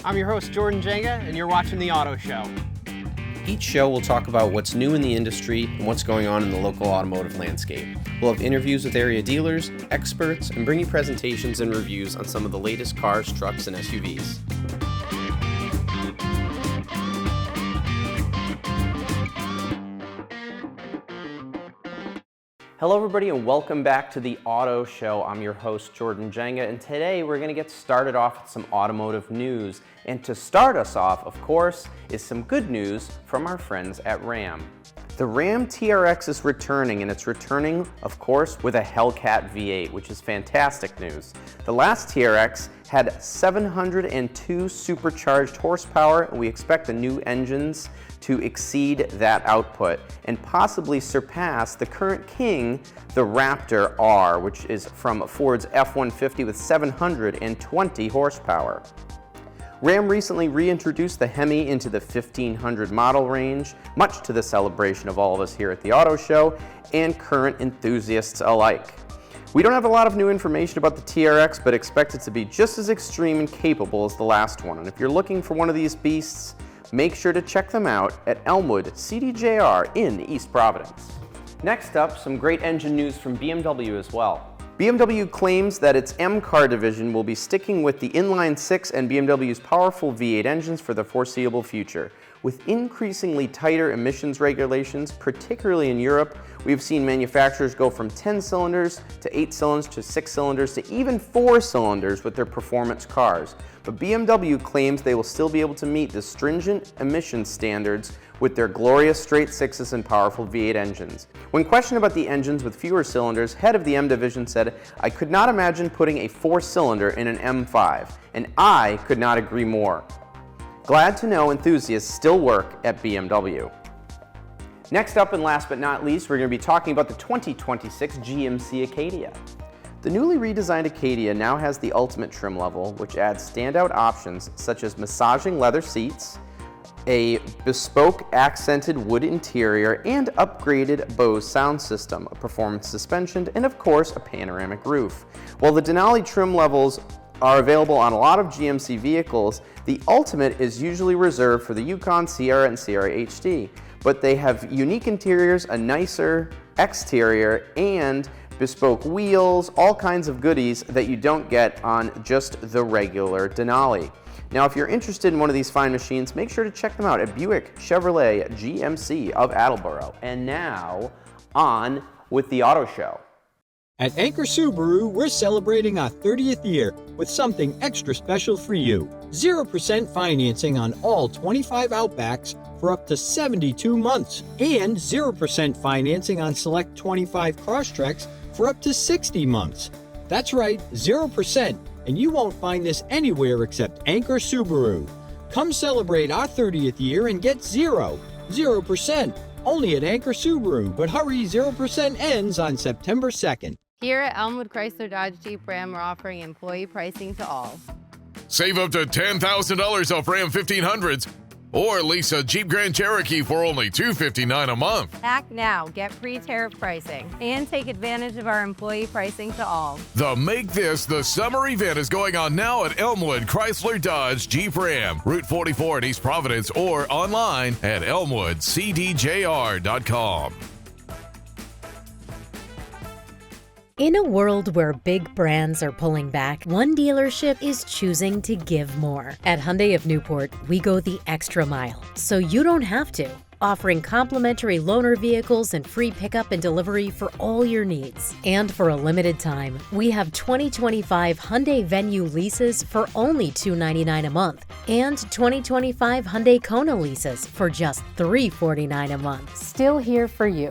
I'm your host, Jordan Jenga, and you're watching The Auto Show. Each show will talk about what's new in the industry and what's going on in the local automotive landscape. We'll have interviews with area dealers, experts, and bring you presentations and reviews on some of the latest cars, trucks, and SUVs. Hello everybody and welcome back to The Auto Show. I'm your host Jordan Jenga, and today we're going to get started off with some automotive news. And to start us off, of course, is some good news from our friends at Ram. The Ram TRX is returning, and it's returning, of course, with a Hellcat V8, which is fantastic news. The last TRX had 702 supercharged horsepower, and we expect the new engines to exceed that output and possibly surpass the current king, the Raptor R, which is from Ford's F-150 with 720 horsepower. Ram recently reintroduced the HEMI into the 1500 model range, much to the celebration of all of us here at the Auto Show and current enthusiasts alike. We don't have a lot of new information about the TRX, but expect it to be just as extreme and capable as the last one. And if you're looking for one of these beasts, make sure to check them out at Elmwood CDJR in East Providence. Next up, some great engine news from BMW as well. BMW claims that its M-Car division will be sticking with the inline-six and BMW's powerful V8 engines for the foreseeable future. With increasingly tighter emissions regulations, particularly in Europe, we've seen manufacturers go from 10 cylinders to 8 cylinders to 6 cylinders to even 4 cylinders with their performance cars. But BMW claims they will still be able to meet the stringent emission standards with their glorious straight sixes and powerful V8 engines. When questioned about the engines with fewer cylinders, head of the M division said, "I could not imagine putting a 4-cylinder in an M5, and I could not agree more." Glad to know enthusiasts still work at BMW. Next up, and last but not least, we're going to be talking about the 2026 GMC Acadia. The newly redesigned Acadia now has the ultimate trim level, which adds standout options such as massaging leather seats, a bespoke accented wood interior, and upgraded Bose sound system, a performance suspension, and of course a panoramic roof. While the Denali trim levels are available on a lot of GMC vehicles, the Ultimate is usually reserved for the Yukon, Sierra, and Sierra HD. But they have unique interiors, a nicer exterior, and bespoke wheels, all kinds of goodies that you don't get on just the regular Denali. Now, if you're interested in one of these fine machines, make sure to check them out at Buick Chevrolet GMC of Attleboro. And now, on with the Auto Show. At Anchor Subaru, we're celebrating our 30th year with something extra special for you. 0% financing on all 25 Outbacks for up to 72 months, and 0% financing on select 25 Crosstreks for up to 60 months. That's right, 0%, and you won't find this anywhere except Anchor Subaru. Come celebrate our 30th year and get 0% only at Anchor Subaru, but hurry, 0% ends on September 2nd. Here at Elmwood Chrysler Dodge Jeep Ram, we're offering employee pricing to all. Save up to $10,000 off Ram 1500s or lease a Jeep Grand Cherokee for only $259 a month. Act now, get pre-tariff pricing, and take advantage of our employee pricing to all. The Make This the Summer event is going on now at Elmwood Chrysler Dodge Jeep Ram, Route 44 in East Providence, or online at elmwoodcdjr.com. In a world where big brands are pulling back, one dealership is choosing to give more. At Hyundai of Newport, we go the extra mile, so you don't have to. Offering complimentary loaner vehicles and free pickup and delivery for all your needs. And for a limited time, we have 2025 Hyundai Venue leases for only $299 a month and 2025 Hyundai Kona leases for just $349 a month. Still here for you.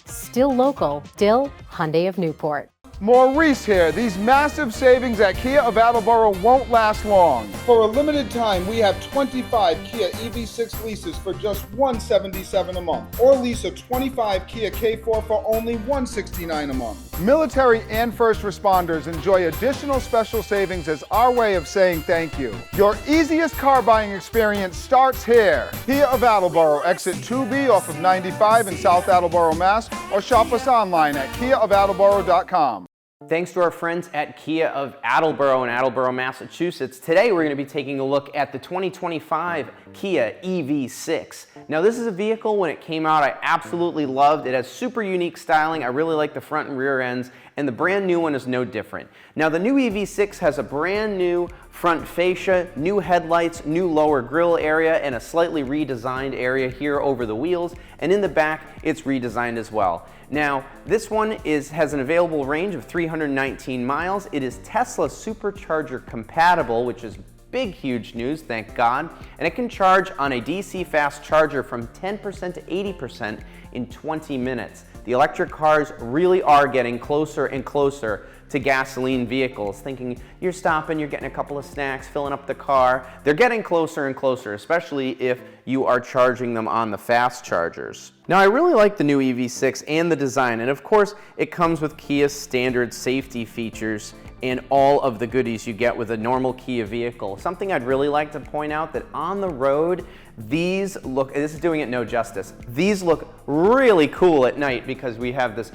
Still local, still Hyundai of Newport. Maurice here. These massive savings at Kia of Attleboro won't last long. For a limited time, we have 25 Kia EV6 leases for just $177 a month, or lease a 25 Kia K4 for only $169 a month. Military and first responders enjoy additional special savings as our way of saying thank you. Your easiest car buying experience starts here. Kia of Attleboro, exit 2B off of 95 in South Attleboro, Mass, or shop us online at kiaofattleboro.com. Thanks to our friends at Kia of Attleboro in Attleboro, Massachusetts. Today we're going to be taking a look at the 2025 Kia EV6. Now this is a vehicle, when it came out, I absolutely loved. It has super unique styling. I really like the front and rear ends, and the brand new one is no different. Now the new EV6 has a brand new front fascia, new headlights, new lower grille area, and a slightly redesigned area here over the wheels, and in the back it's redesigned as well. Now, this one has an available range of 319 miles. It is Tesla supercharger compatible, which is big, huge news, thank God. And it can charge on a DC fast charger from 10% to 80% in 20 minutes. The electric cars really are getting closer and closer to gasoline vehicles. Thinking you're stopping, you're getting a couple of snacks, filling up the car. They're getting closer and closer, especially if you are charging them on the fast chargers. Now, I really like the new EV6 and the design, and of course, it comes with Kia's standard safety features and all of the goodies you get with a normal Kia vehicle. Something I'd really like to point out, that on the road, these look, this is doing it no justice, these look really cool at night because we have this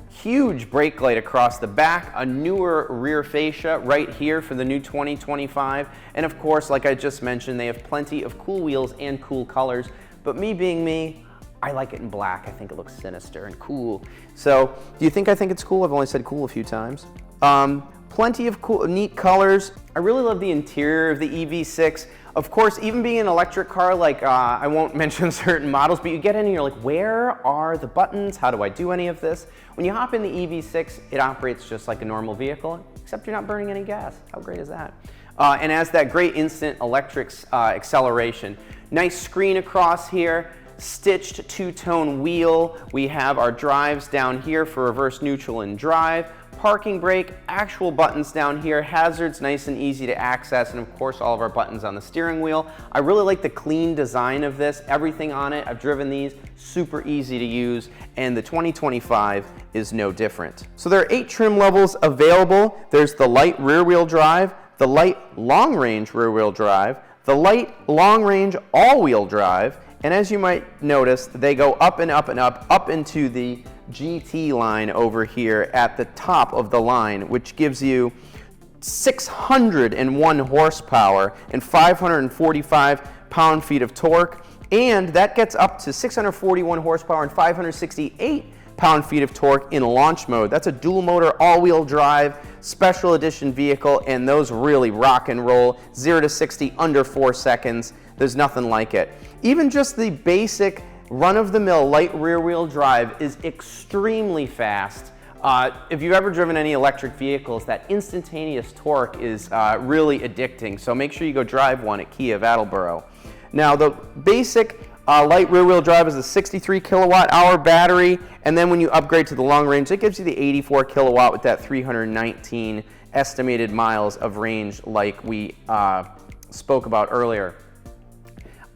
huge brake light across the back, a newer rear fascia right here for the new 2025, and of course, like I just mentioned, they have plenty of cool wheels and cool colors, but me being me, I like it in black. I think it looks sinister and cool. So, do you think I think it's cool? I've only said cool a few times. Plenty of cool, neat colors. I really love the interior of the EV6. Of course, even being an electric car, like I won't mention certain models, but you get in and you're like, where are the buttons? How do I do any of this? When you hop in the EV6, it operates just like a normal vehicle, except you're not burning any gas. How great is that? And has that great instant electric acceleration. Nice screen across here. Stitched two-tone wheel. We have our drives down here for reverse, neutral, and drive. Parking brake, actual buttons down here, hazards nice and easy to access, and of course all of our buttons on the steering wheel. I really like the clean design of this. Everything on it, I've driven these, super easy to use, and the 2025 is no different. So there are 8 trim levels available. There's the light rear wheel drive, the light long range rear wheel drive, the light long range all wheel drive, and as you might notice, they go up and up and up into the GT line over here at the top of the line, which gives you 601 horsepower and 545 pound-feet of torque, and that gets up to 641 horsepower and 568 pound-feet of torque in launch mode. That's a dual motor all-wheel drive special edition vehicle, and those really rock and roll. 0 to 60 under 4 seconds. There's nothing like it. Even just the basic run-of-the-mill light rear-wheel drive is extremely fast. If you've ever driven any electric vehicles, that instantaneous torque is really addicting, so make sure you go drive one at Kia of Attleboro. Now, the basic light rear-wheel drive is a 63 kilowatt-hour battery, and then when you upgrade to the long range, it gives you the 84 kilowatt with that 319 estimated miles of range like we spoke about earlier.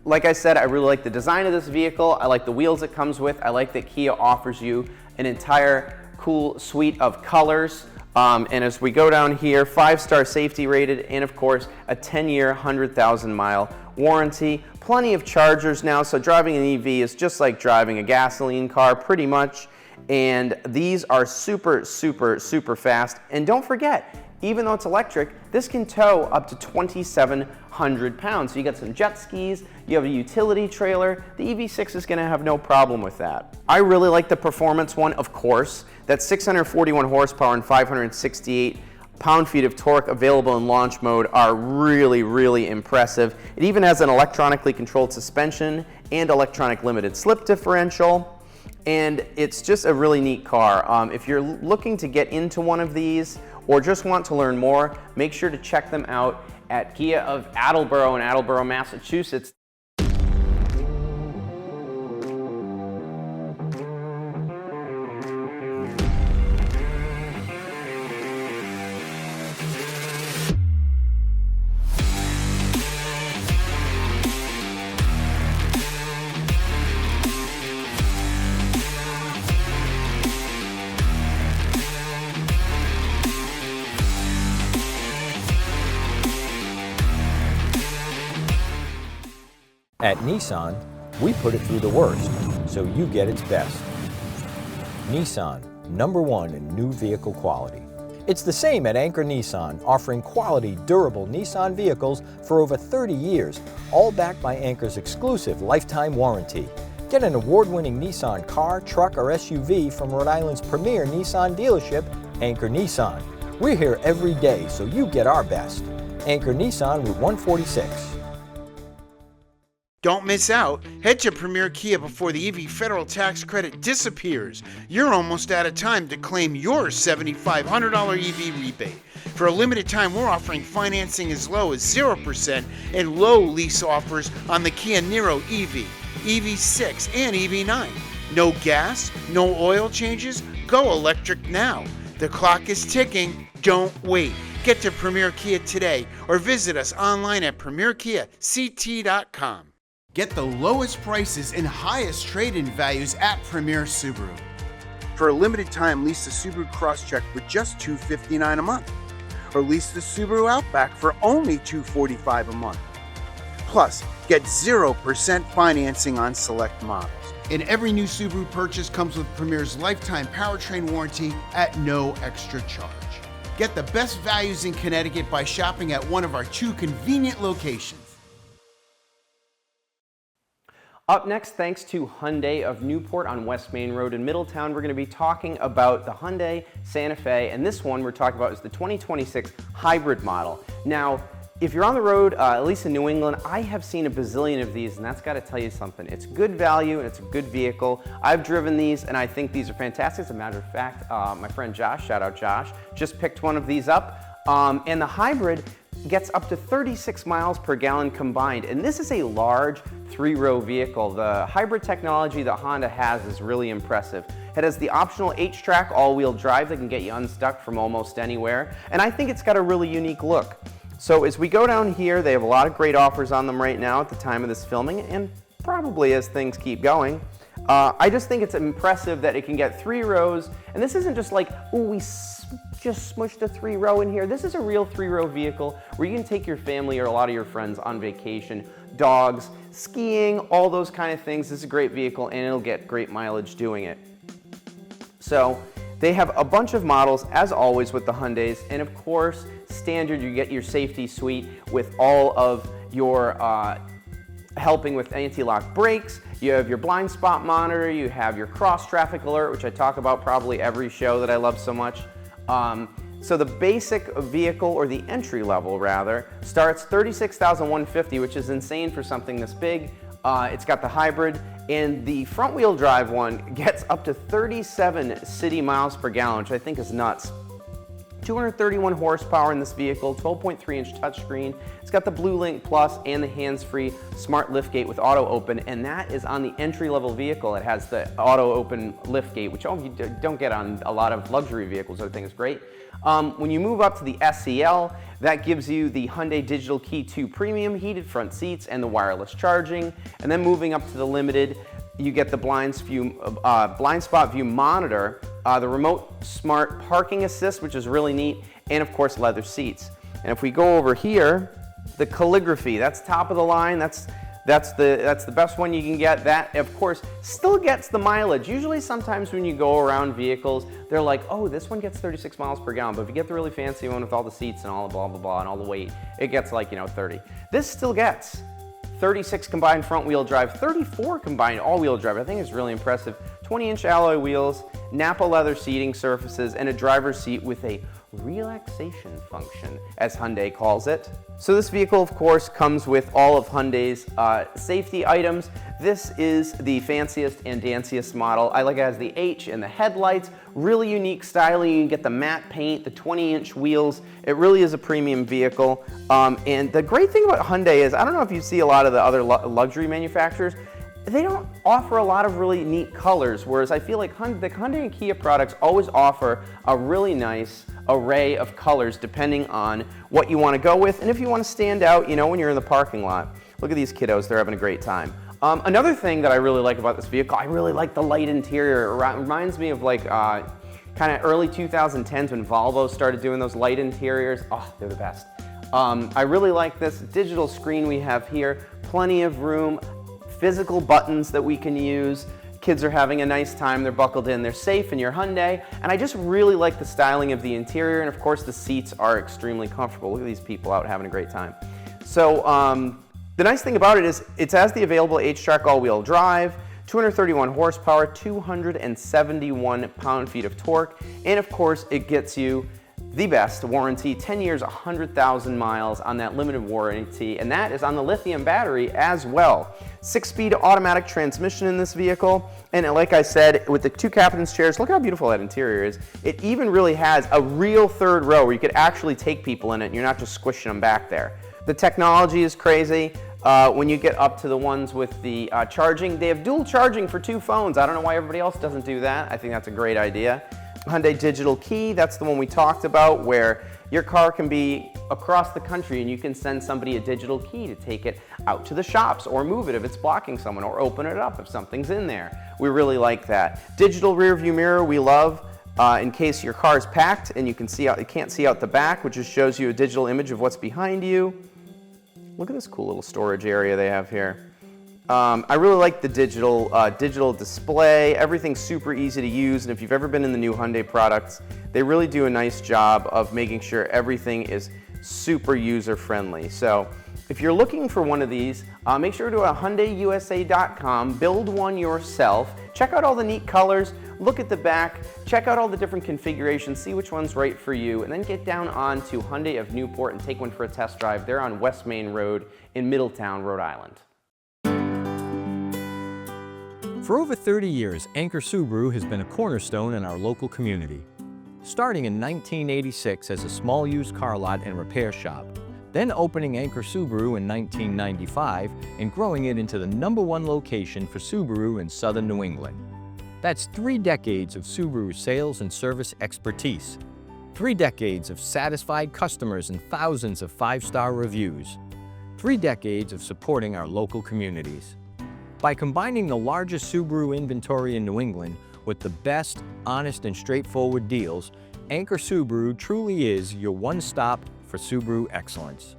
Like I said, I really like the design of this vehicle. I like the wheels it comes with. I like that Kia offers you an entire cool suite of colors. And as we go down here, 5-star safety rated, and of course, a 10-year, 100,000-mile warranty. Plenty of chargers now, so driving an EV is just like driving a gasoline car, pretty much. And these are super, super, super fast. And don't forget, even though it's electric, this can tow up to 2,700 pounds. So you got some jet skis, you have a utility trailer, the EV6 is gonna have no problem with that. I really like the performance one, of course. That's 641 horsepower and 568 pound-feet of torque available in launch mode are really, really impressive. It even has an electronically controlled suspension and electronic limited slip differential. And it's just a really neat car. If you're looking to get into one of these or just want to learn more, make sure to check them out at Kia of Attleboro in Attleboro, Massachusetts. At Nissan, we put it through the worst, so you get its best. Nissan, #1 in new vehicle quality. It's the same at Anchor Nissan, offering quality, durable Nissan vehicles for over 30 years, all backed by Anchor's exclusive lifetime warranty. Get an award-winning Nissan car, truck, or SUV from Rhode Island's premier Nissan dealership, Anchor Nissan. We're here every day, so you get our best. Anchor Nissan, Route 146. Don't miss out. Head to Premier Kia before the EV federal tax credit disappears. You're almost out of time to claim your $7,500 EV rebate. For a limited time, we're offering financing as low as 0% and low lease offers on the Kia Niro EV, EV6, and EV9. No gas, no oil changes. Go electric now. The clock is ticking. Don't wait. Get to Premier Kia today or visit us online at premierkiact.com. Get the lowest prices and highest trade-in values at Premier Subaru. For a limited time, lease the Subaru Crosstrek for just $259 a month. Or lease the Subaru Outback for only $245 a month. Plus, get 0% financing on select models. And every new Subaru purchase comes with Premier's lifetime powertrain warranty at no extra charge. Get the best values in Connecticut by shopping at one of our 2 convenient locations. Up next, thanks to Hyundai of Newport on West Main Road in Middletown, we're going to be talking about the Hyundai Santa Fe, and this one we're talking about is the 2026 hybrid model. Now, if you're on the road, at least in New England, I have seen a bazillion of these, and that's got to tell you something. It's good value, and it's a good vehicle. I've driven these, and I think these are fantastic. As a matter of fact, my friend Josh, shout out Josh, just picked one of these up, and the hybrid gets up to 36 miles per gallon combined, and this is a large 3-row vehicle. The hybrid technology that Honda has is really impressive. It has the optional H-Track all-wheel drive that can get you unstuck from almost anywhere, and I think it's got a really unique look. So as we go down here, they have a lot of great offers on them right now at the time of this filming, and probably as things keep going. I just think it's impressive that it can get 3 rows, and this isn't just like, ooh, we just smushed a 3-row in here. This is a real 3-row vehicle where you can take your family or a lot of your friends on vacation, dogs, skiing, all those kind of things. This is a great vehicle, and it'll get great mileage doing it. So they have a bunch of models, as always with the Hyundais, and of course, standard, you get your safety suite with all of your helping with anti-lock brakes. You have your blind spot monitor, you have your cross traffic alert, which I talk about probably every show that I love so much. So the basic vehicle, or the entry level rather, starts $36,150, which is insane for something this big. It's got the hybrid, and the front wheel drive one gets up to 37 city miles per gallon, which I think is nuts. 231 horsepower in this vehicle, 12.3-inch touchscreen. It's got the Blue Link Plus and the hands-free smart liftgate with auto open, and that is on the entry-level vehicle. It has the auto open liftgate, which you don't get on a lot of luxury vehicles, so I think is great. When you move up to the SEL, that gives you the Hyundai Digital Key 2 Premium, heated front seats, and the wireless charging. And then moving up to the Limited, you get the blind spot view monitor, the remote smart parking assist, which is really neat, and of course leather seats. And if we go over here, the calligraphy, that's top of the line. That's the best one you can get. That, of course, still gets the mileage. Usually sometimes when you go around vehicles, they're like, oh, this one gets 36 miles per gallon, but if you get the really fancy one with all the seats and all the blah, blah, blah, and all the weight, it gets like, 30. This still gets 36 combined front wheel drive, 34 combined all-wheel drive. I think it's really impressive. 20-inch alloy wheels, Napa leather seating surfaces, and a driver's seat with a relaxation function, as Hyundai calls it. So this vehicle, of course, comes with all of Hyundai's safety items. This is the fanciest and danciest model. I like it has the H and the headlights, really unique styling. You can get the matte paint, the 20-inch wheels. It really is a premium vehicle. And the great thing about Hyundai is, I don't know if you see a lot of the other luxury manufacturers, they don't offer a lot of really neat colors, whereas I feel like the Hyundai and Kia products always offer a really nice array of colors depending on what you want to go with and if you want to stand out, when you're in the parking lot. Look at these kiddos, they're having a great time. Another thing that I really like about this vehicle, I really like the light interior. It reminds me of like kind of early 2010s when Volvo started doing those light interiors. Oh, they're the best. I really like this digital screen we have here, plenty of room, physical buttons that we can use, kids are having a nice time, they're buckled in, they're safe in your Hyundai, and I just really like the styling of the interior, and of course the seats are extremely comfortable. Look at these people out having a great time. So the nice thing about it is it has the available H-Track all-wheel drive, 231 horsepower, 271 pound-feet of torque, and of course it gets you the best warranty, 10 years, 100,000 miles on that limited warranty, and that is on the lithium battery as well. 6-speed automatic transmission in this vehicle, and like I said, with the 2 captain's chairs, look how beautiful that interior is. It even really has a real third row where you could actually take people in it and you're not just squishing them back there. The technology is crazy. When you get up to the ones with the charging, they have dual charging for 2 phones. I don't know why everybody else doesn't do that. I think that's a great idea. Hyundai Digital Key, that's the one we talked about, where your car can be across the country and you can send somebody a digital key to take it out to the shops or move it if it's blocking someone, or open it up if something's in there. We really like that. Digital rear view mirror we love. In case your car is packed and you can't see out the back, which just shows you a digital image of what's behind you. Look at this cool little storage area they have here. I really like the digital display. Everything's super easy to use, and if you've ever been in the new Hyundai products, they really do a nice job of making sure everything is super user-friendly. So if you're looking for one of these, make sure to go to HyundaiUSA.com, build one yourself, check out all the neat colors, look at the back, check out all the different configurations, see which one's right for you, and then get down on to Hyundai of Newport and take one for a test drive. They're on West Main Road in Middletown, Rhode Island. For over 30 years, Anchor Subaru has been a cornerstone in our local community. Starting in 1986 as a small used car lot and repair shop, then opening Anchor Subaru in 1995 and growing it into the #1 location for Subaru in southern New England. That's 3 decades of Subaru sales and service expertise, 3 decades of satisfied customers and thousands of 5-star reviews, 3 decades of supporting our local communities. By combining the largest Subaru inventory in New England with the best, honest, and straightforward deals, Anchor Subaru truly is your one-stop for Subaru excellence.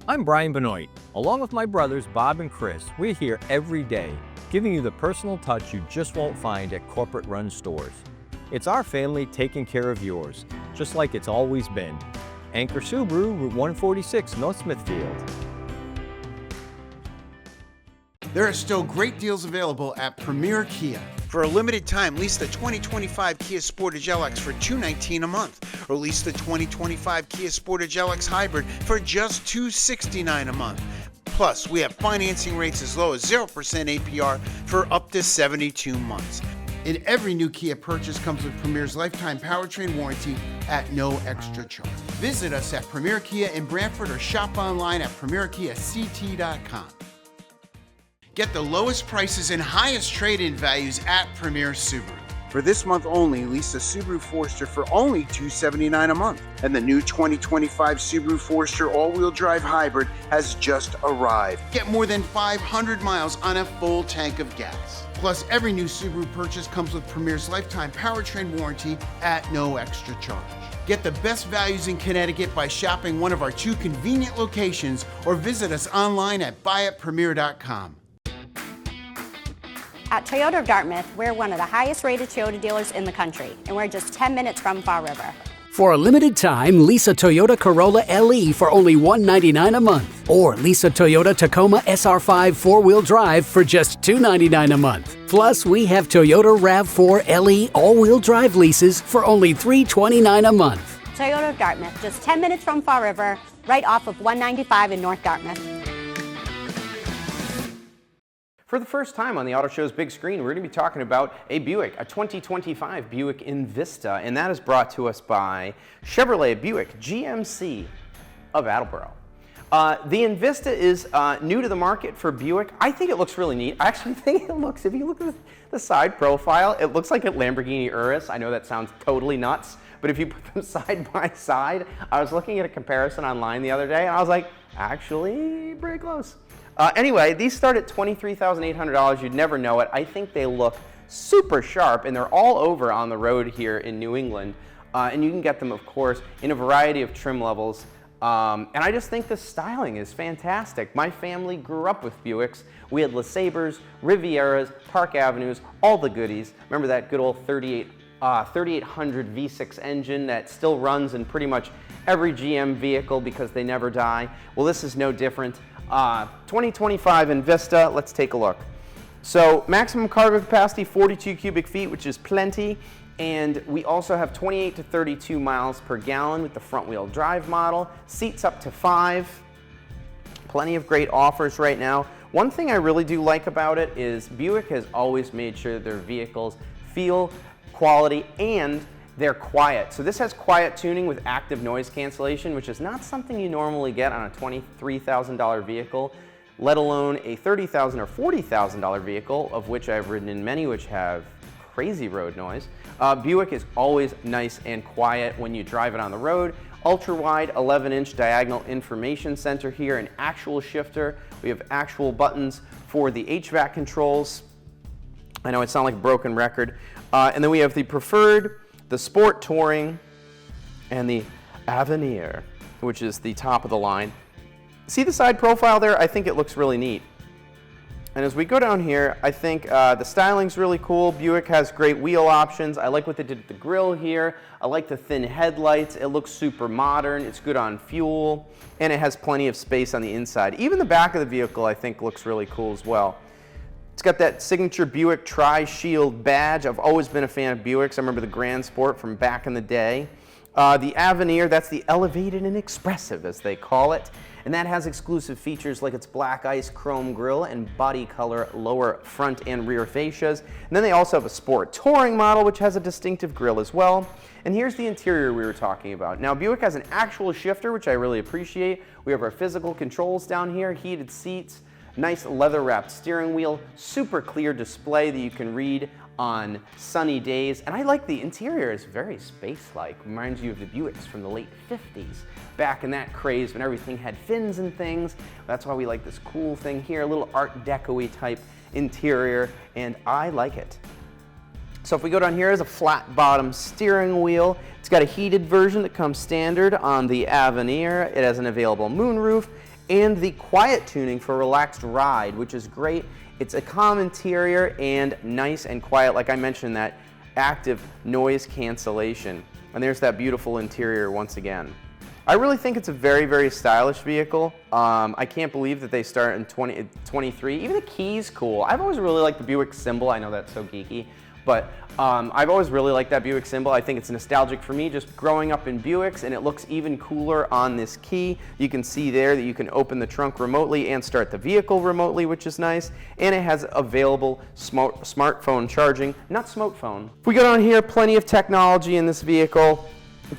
I'm Brian Benoit. Along with my brothers Bob and Chris, we're here every day, giving you the personal touch you just won't find at corporate-run stores. It's our family taking care of yours, just like it's always been. Anchor Subaru, Route 146, North Smithfield. There are still great deals available at Premier Kia. For a limited time, lease the 2025 Kia Sportage LX for $219 a month, or lease the 2025 Kia Sportage LX Hybrid for just $269 a month. Plus, we have financing rates as low as 0% APR for up to 72 months. And every new Kia purchase comes with Premier's lifetime powertrain warranty at no extra charge. Visit us at Premier Kia in Brantford or shop online at PremierKiaCT.com. Get the lowest prices and highest trade-in values at Premier Subaru. For this month only, lease a Subaru Forester for only $279 a month. And the new 2025 Subaru Forester all-wheel drive hybrid has just arrived. Get more than 500 miles on a full tank of gas. Plus, every new Subaru purchase comes with Premier's lifetime powertrain warranty at no extra charge. Get the best values in Connecticut by shopping one of our 2 convenient locations or visit us online at buyatpremier.com. At Toyota of Dartmouth, we're one of the highest rated Toyota dealers in the country, and we're just 10 minutes from Fall River. For a limited time, lease a Toyota Corolla LE for only $199 a month. Or lease a Toyota Tacoma SR5 4-wheel drive for just $299 a month. Plus, we have Toyota RAV4 LE all-wheel drive leases for only $329 a month. Toyota of Dartmouth, just 10 minutes from Fall River, right off of 195 in North Dartmouth. For the first time on the Auto Show's big screen, we're going to be talking about a Buick, a 2025 Buick Envista, and that is brought to us by Chevrolet Buick GMC of Attleboro. The Envista is new to the market for Buick. I think it looks really neat. I actually think it looks, if you look at the side profile, it looks like a Lamborghini Urus. I know that sounds totally nuts, but if you put them side by side, I was looking at a comparison online the other day, and I was like, actually, pretty close. Anyway, these start at $23,800. You'd never know it. I think they look super sharp, and they're all over on the road here in New England. And you can get them, of course, in a variety of trim levels. And I just think the styling is fantastic. My family grew up with Buicks. We had LeSabres, Rivieras, Park Avenues, all the goodies. Remember that good old 3800 V6 engine that still runs in pretty much every GM vehicle because they never die? Well, this is no different. 2025 Envista, let's take a look. So maximum cargo capacity, 42 cubic feet, which is plenty. And we also have 28 to 32 miles per gallon with the front wheel drive model. Seats up to 5. Plenty of great offers right now. One thing I really do like about it is Buick has always made sure that their vehicles feel quality and they're quiet. So this has quiet tuning with active noise cancellation, which is not something you normally get on a $23,000 vehicle, let alone a $30,000 or $40,000 vehicle, of which I've ridden in many which have crazy road noise. Buick is always nice and quiet when you drive it on the road. Ultra wide 11-inch diagonal information center here, an actual shifter. We have actual buttons for the HVAC controls. I know it sounds like a broken record. And then we have the Preferred, the Sport Touring, and the Avenir, which is the top of the line. See the side profile there? I think it looks really neat. And as we go down here, I think the styling's really cool. Buick has great wheel options. I like what they did with the grille here. I like the thin headlights. It looks super modern. It's good on fuel. And it has plenty of space on the inside. Even the back of the vehicle, I think, looks really cool as well. It's got that signature Buick Tri-Shield badge. I've always been a fan of Buicks. I remember the Grand Sport from back in the day. The Avenir, that's the elevated and expressive, as they call it. And that has exclusive features like its black ice chrome grille and body color lower front and rear fascias. And then they also have a Sport Touring model, which has a distinctive grille as well. And here's the interior we were talking about. Now, Buick has an actual shifter, which I really appreciate. We have our physical controls down here, heated seats, nice leather-wrapped steering wheel, super clear display that you can read on sunny days. And I like the interior. It's very space-like. Reminds you of the Buicks from the late 50s. Back in that craze when everything had fins and things. That's why we like this cool thing here, a little Art Deco-y type interior, and I like it. So if we go down here, there's a flat bottom steering wheel. It's got a heated version that comes standard on the Avenir. It has an available moonroof and the quiet tuning for relaxed ride, which is great. It's a calm interior and nice and quiet, like I mentioned, that active noise cancellation. And there's that beautiful interior once again. I really think it's a very, very stylish vehicle. I can't believe that they start in 2023. Even the key's cool. I've always really liked the Buick symbol. I know that's so geeky, but I've always really liked that Buick symbol. I think it's nostalgic for me, just growing up in Buicks, and it looks even cooler on this key. You can see there that you can open the trunk remotely and start the vehicle remotely, which is nice. And it has available smartphone charging, not smartphone. If we go down here, plenty of technology in this vehicle.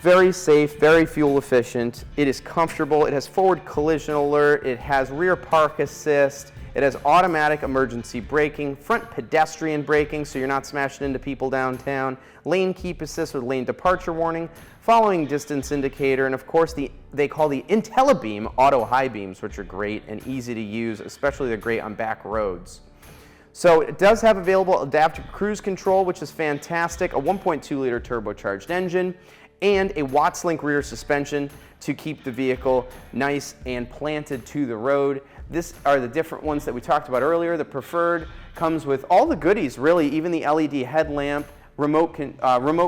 Very safe, very fuel efficient. It is comfortable. It has forward collision alert. It has rear park assist. It has automatic emergency braking, front pedestrian braking so you're not smashing into people downtown, lane keep assist with lane departure warning, following distance indicator, and of course they call the IntelliBeam auto high beams, which are great and easy to use, especially they're great on back roads. So it does have available adaptive cruise control, which is fantastic, a 1.2 liter turbocharged engine, and a Wattslink rear suspension to keep the vehicle nice and planted to the road. These are the different ones that we talked about earlier. The Preferred comes with all the goodies, really, even the LED headlamp, remote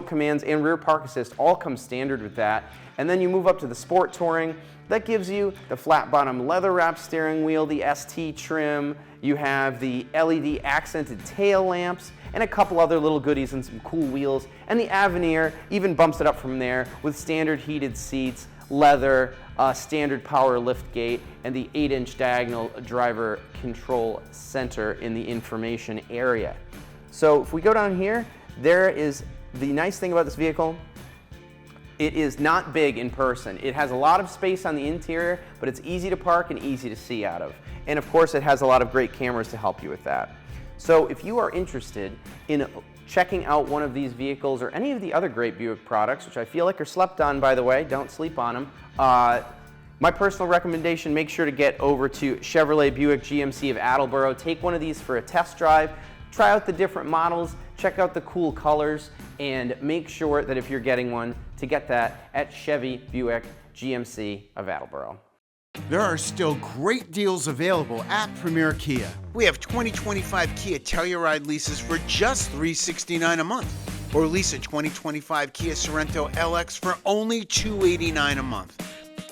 commands, and rear park assist all come standard with that. And then you move up to the Sport Touring. That gives you the flat bottom leather wrap steering wheel, the ST trim, you have the LED accented tail lamps, and a couple other little goodies and some cool wheels. And the Avenir even bumps it up from there with standard heated seats, leather, standard power lift gate, and the 8-inch diagonal driver control center in the information area. So if we go down here, there is the nice thing about this vehicle. It is not big in person. It has a lot of space on the interior, but it's easy to park and easy to see out of. And of course, it has a lot of great cameras to help you with that. So if you are interested in checking out one of these vehicles or any of the other great Buick products, which I feel like are slept on, by the way, don't sleep on them. My personal recommendation, make sure to get over to Chevrolet Buick GMC of Attleboro. Take one of these for a test drive, try out the different models, check out the cool colors, and make sure that if you're getting one, to get that at Chevy Buick GMC of Attleboro. There are still great deals available at Premier Kia. We have 2025 Kia Telluride leases for just $369 a month, or lease a 2025 Kia Sorento LX for only $289 a month.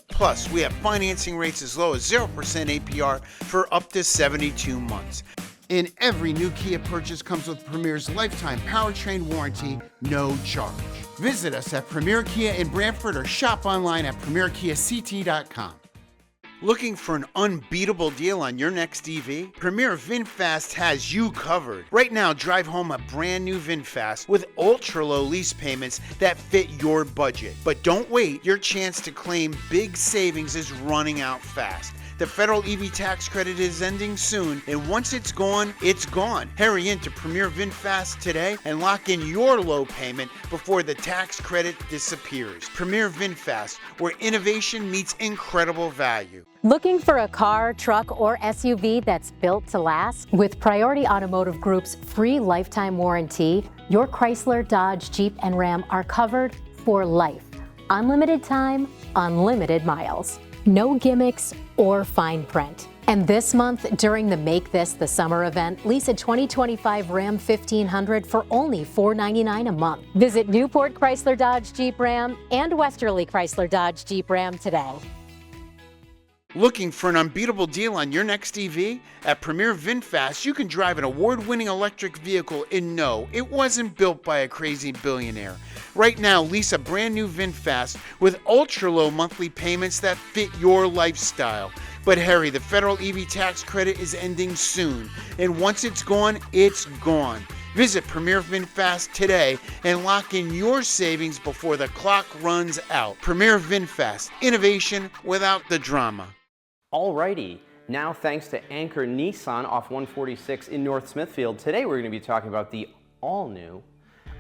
Plus, we have financing rates as low as 0% APR for up to 72 months. And every new Kia purchase comes with Premier's lifetime powertrain warranty, no charge. Visit us at Premier Kia in Brantford or shop online at premierkiact.com. Looking for an unbeatable deal on your next EV? Premier VinFast has you covered. Right now, drive home a brand new VinFast with ultra-low lease payments that fit your budget. But don't wait, your chance to claim big savings is running out fast. The federal EV tax credit is ending soon, and once it's gone, it's gone. Hurry into Premier VinFast today and lock in your low payment before the tax credit disappears. Premier VinFast, where innovation meets incredible value. Looking for a car, truck, or SUV that's built to last? With Priority Automotive Group's free lifetime warranty, your Chrysler, Dodge, Jeep, and Ram are covered for life. Unlimited time, unlimited miles. No gimmicks or fine print. And this month, during the Make This the Summer event, lease a 2025 Ram 1500 for only $499 a month. Visit Newport Chrysler Dodge Jeep Ram and Westerly Chrysler Dodge Jeep Ram today. Looking for an unbeatable deal on your next EV? At Premier VinFast, you can drive an award-winning electric vehicle and no, it wasn't built by a crazy billionaire. Right now, lease a brand new VinFast with ultra-low monthly payments that fit your lifestyle. But hurry, the federal EV tax credit is ending soon, and once it's gone, it's gone. Visit Premier VinFast today and lock in your savings before the clock runs out. Premier VinFast, innovation without the drama. Alrighty, now thanks to Anchor Nissan off 146 in North Smithfield, today we're going to be talking about the all-new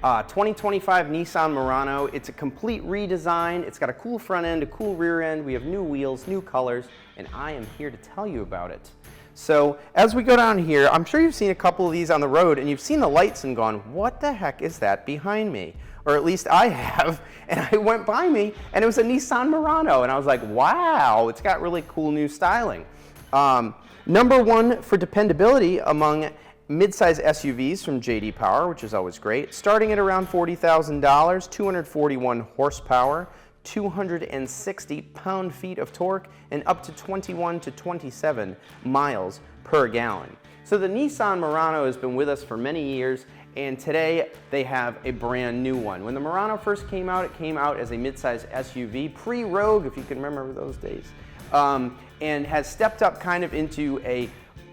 2025 Nissan Murano. It's a complete redesign. It's got a cool front end, a cool rear end. We have new wheels, new colors, and I am here to tell you about it. So as we go down here, I'm sure you've seen a couple of these on the road and you've seen the lights and gone, what the heck is that behind me? Or at least I have, and I went by me and it was a Nissan Murano and I was like, wow, it's got really cool new styling. Number one for dependability among mid-size SUVs from J.D. Power, which is always great, starting at around $40,000, 241 horsepower, 260 pound-feet of torque, and up to 21 to 27 miles per gallon. So the Nissan Murano has been with us for many years, and today they have a brand new one. When the Murano first came out, it came out as a mid-size SUV, pre-Rogue, if you can remember those days, and has stepped up kind of into a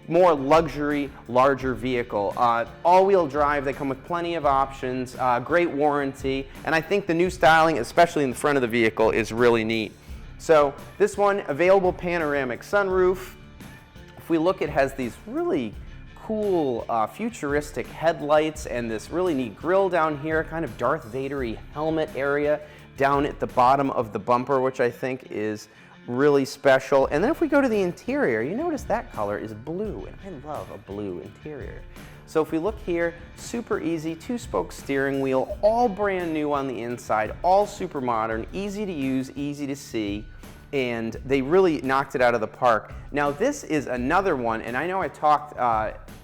more luxury, larger vehicle. All-wheel drive, they come with plenty of options, great warranty, and I think the new styling, especially in the front of the vehicle, is really neat. So this one, available panoramic sunroof. If we look, it has these really cool futuristic headlights and this really neat grille down here, kind of Darth Vader-y helmet area down at the bottom of the bumper, which I think is really special. And then if we go to the interior, you notice that color is blue, and I love a blue interior. So if we look here, super easy, two-spoke steering wheel, all brand new on the inside, all super modern, easy to use, easy to see, and they really knocked it out of the park. Now this is another one, and I know I talked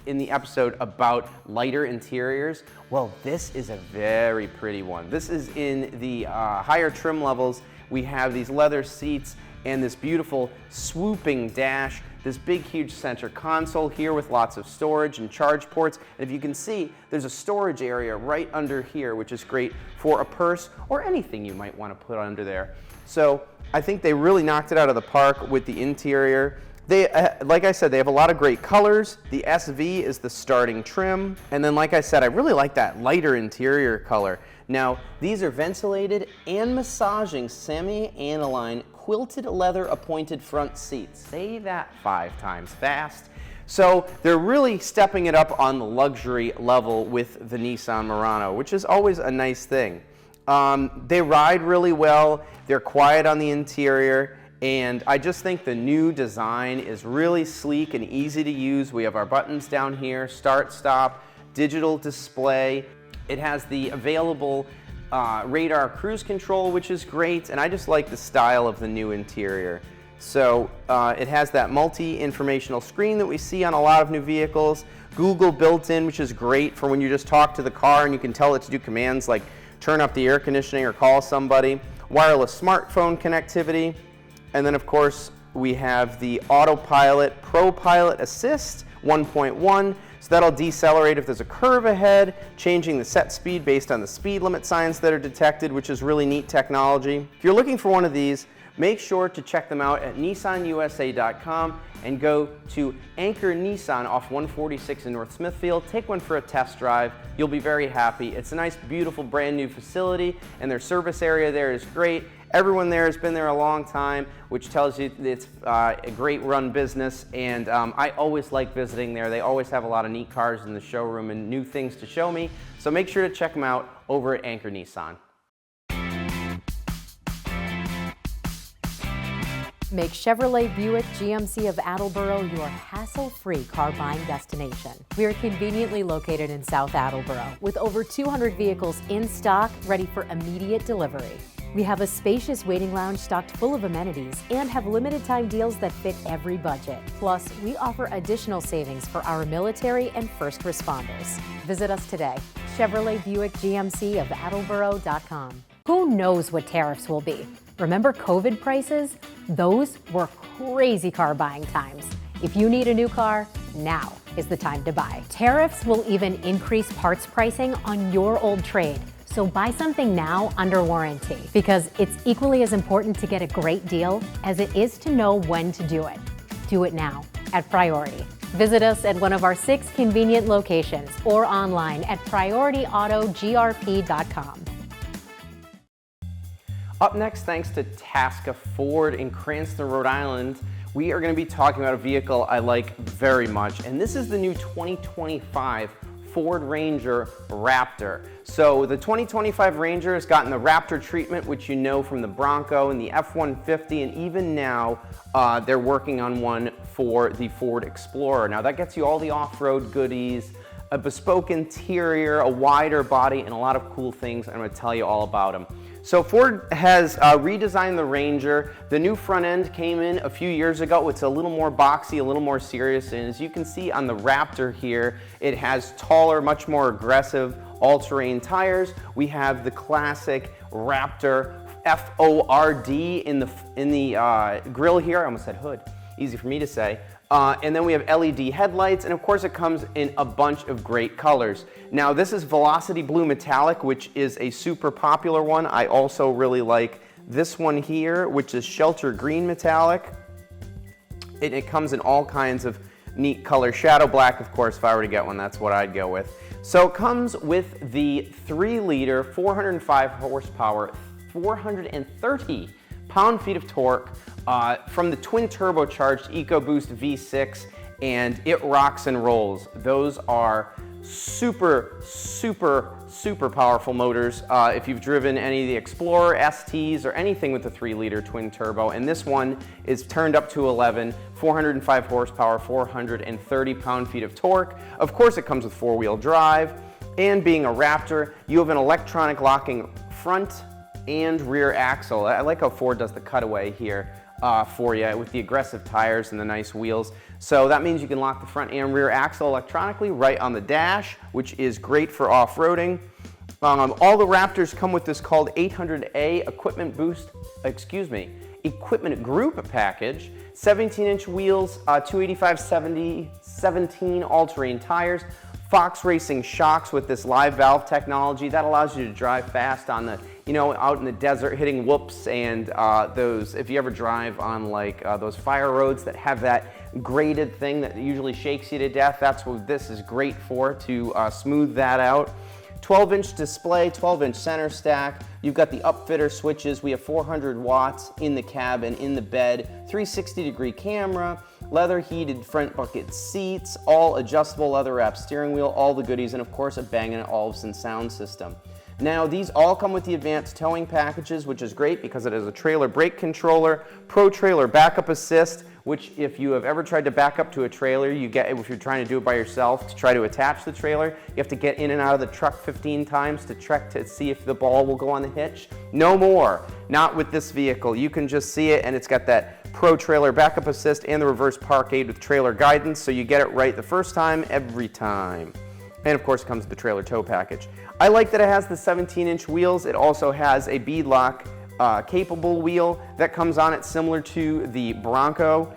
in the episode about lighter interiors. Well, this is a very pretty one. This is in the higher trim levels. We have these leather seats and this beautiful swooping dash, this big huge center console here with lots of storage and charge ports. And if you can see, there's a storage area right under here, which is great for a purse or anything you might want to put under there. So I think they really knocked it out of the park with the interior. They, like I said, they have a lot of great colors. The SV is the starting trim. And then like I said, I really like that lighter interior color. Now, these are ventilated and massaging semi-aniline quilted leather appointed front seats. Say that 5 times fast. So they're really stepping it up on the luxury level with the Nissan Murano, which is always a nice thing. They ride really well. They're quiet on the interior. And I just think the new design is really sleek and easy to use. We have our buttons down here, start, stop, digital display. It has the available radar cruise control, which is great, and I just like the style of the new interior. So it has that multi-informational screen that we see on a lot of new vehicles. Google built in, which is great for when you just talk to the car and you can tell it to do commands like turn up the air conditioning or call somebody. Wireless smartphone connectivity. And then of course we have the Autopilot Pro Pilot Assist 1.1. So that'll decelerate if there's a curve ahead, changing the set speed based on the speed limit signs that are detected, which is really neat technology. If you're looking for one of these, make sure to check them out at nissanusa.com and go to Anchor Nissan off 146 in North Smithfield. Take one for a test drive. You'll be very happy. It's a nice, beautiful, brand new facility, and their service area there is great. Everyone there has been there a long time, which tells you it's a great run business, and I always like visiting there. They always have a lot of neat cars in the showroom and new things to show me, so make sure to check them out over at Anchor Nissan. Make Chevrolet Buick GMC of Attleboro your hassle-free car buying destination. We are conveniently located in South Attleboro with over 200 vehicles in stock ready for immediate delivery. We have a spacious waiting lounge stocked full of amenities and have limited time deals that fit every budget. Plus, we offer additional savings for our military and first responders. Visit us today, Chevrolet Buick GMC of Attleboro.com. Who knows what tariffs will be? Remember COVID prices? Those were crazy car buying times. If you need a new car, now is the time to buy. Tariffs will even increase parts pricing on your old trade. So buy something now under warranty, because it's equally as important to get a great deal as it is to know when to do it. Do it now at Priority. Visit us at one of our 6 convenient locations or online at PriorityAutoGRP.com. Up next, thanks to Tasca Ford in Cranston, Rhode Island, we are going to be talking about a vehicle I like very much, and this is the new 2025 Ford Ranger Raptor. So the 2025 Ranger has gotten the Raptor treatment, which you know from the Bronco and the F-150, and even now they're working on one for the Ford Explorer. Now that gets you all the off-road goodies, a bespoke interior, a wider body, and a lot of cool things. I'm going to tell you all about them. So Ford has redesigned the Ranger. The new front end came in a few years ago. It's a little more boxy, a little more serious, and as you can see on the Raptor here, it has taller, much more aggressive all-terrain tires. We have the classic Raptor F-O-R-D in the grille here. I almost said hood. Easy for me to say. And then we have LED headlights, and of course it comes in a bunch of great colors. Now this is Velocity Blue Metallic, which is a super popular one. I also really like this one here, which is Shelter Green Metallic. It comes in all kinds of neat colors. Shadow Black, of course, if I were to get one, that's what I'd go with. So it comes with the 3-liter, 405 horsepower, 430 pound-feet of torque, from the twin turbocharged EcoBoost V6, and it rocks and rolls. Those are super powerful motors. If you've driven any of the Explorer STs or anything with the 3-liter twin turbo, and this one is turned up to 11, 405 horsepower, 430 pound-feet of torque. Of course it comes with 4-wheel drive, and being a Raptor, you have an electronic locking front and rear axle. I like how Ford does the cutaway here for you with the aggressive tires and the nice wheels. So that means you can lock the front and rear axle electronically right on the dash, which is great for off-roading. All the Raptors come with this called 800A Equipment Group package. 17-inch wheels, 285/17 all-terrain tires, Fox Racing shocks with this live valve technology that allows you to drive fast on the, out in the desert hitting whoops, and those, if you ever drive on like those fire roads that have that graded thing that usually shakes you to death, that's what this is great for, to smooth that out. 12-inch display, 12-inch center stack. You've got the upfitter switches. We have 400 watts in the cab and in the bed, 360-degree camera, leather heated front bucket seats, all adjustable leather wrapped steering wheel, all the goodies, and of course a Bang & Olufsen sound system. Now these all come with the advanced towing packages, which is great because it has a trailer brake controller, Pro Trailer backup assist, which if you have ever tried to back up to a trailer, if you're trying to do it by yourself, to try to attach the trailer, you have to get in and out of the truck 15 times to check to see if the ball will go on the hitch. No more, not with this vehicle. You can just see it, and it's got that Pro Trailer Backup Assist and the reverse park aid with trailer guidance, so you get it right the first time, every time. And of course comes the trailer tow package. I like that it has the 17-inch wheels. It also has a beadlock capable wheel that comes on it, similar to the Bronco.